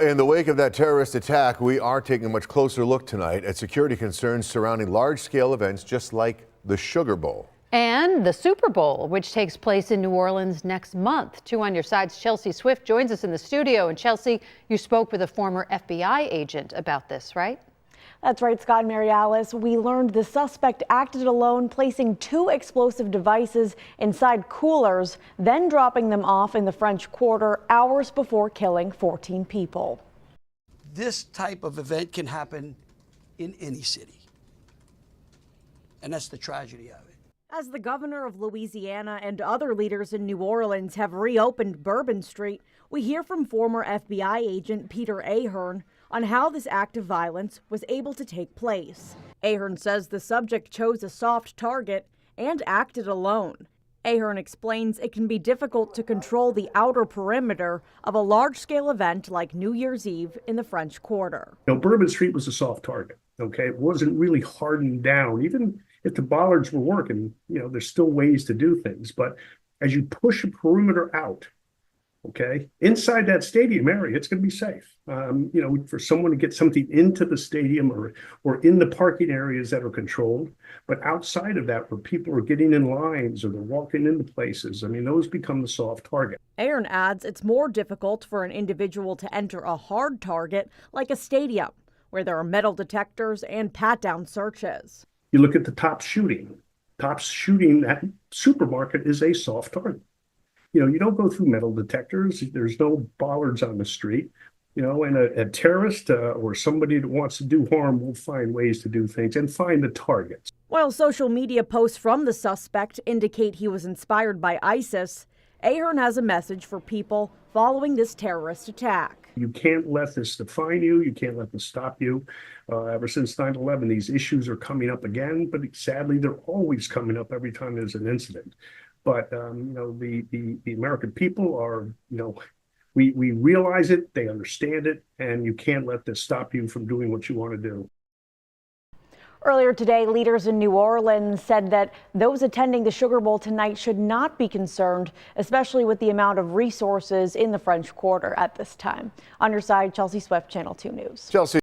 In the wake of that terrorist attack, we are taking a much closer look tonight at security concerns surrounding large-scale events just like the Sugar Bowl. And the Super Bowl, which takes place in New Orleans next month. 2 on Your Side's Chelsea Swift joins us in the studio. And Chelsea, you spoke with a former FBI agent about this, right? That's right, Scott and Mary Alice. We learned the suspect acted alone, placing 2 explosive devices inside coolers, then dropping them off in the French Quarter hours before killing 14 people. This type of event can happen in any city, and that's the tragedy of it. As the governor of Louisiana and other leaders in New Orleans have reopened Bourbon Street, we hear from former FBI agent Peter Ahern on how this act of violence was able to take place. Ahern says the subject chose a soft target and acted alone. Ahern explains it can be difficult to control the outer perimeter of a large-scale event like New Year's Eve in the French Quarter. Bourbon Street was a soft target, okay? It wasn't really hardened down. Even if the bollards were working, there's still ways to do things. But as you push a perimeter out, okay, inside that stadium area, it's going to be safe. For someone to get something into the stadium or in the parking areas that are controlled, but outside of that, where people are getting in lines or they're walking into places, those become the soft target. Ahern adds it's more difficult for an individual to enter a hard target like a stadium, where there are metal detectors and pat-down searches. You look at the top shooting. That supermarket is a soft target. You don't go through metal detectors. There's no bollards on the street. And a terrorist or somebody that wants to do harm will find ways to do things and find the targets. While social media posts from the suspect indicate he was inspired by ISIS, Ahern has a message for people following this terrorist attack. You can't let this define you. You can't let this stop you. Ever since 9/11, these issues are coming up again, but sadly, they're always coming up every time there's an incident. But, the American people are, we realize it, they understand it, and you can't let this stop you from doing what you want to do. Earlier today, leaders in New Orleans said that those attending the Sugar Bowl tonight should not be concerned, especially with the amount of resources in the French Quarter at this time. On Your Side, Chelsea Swift, Channel 2 News. Chelsea.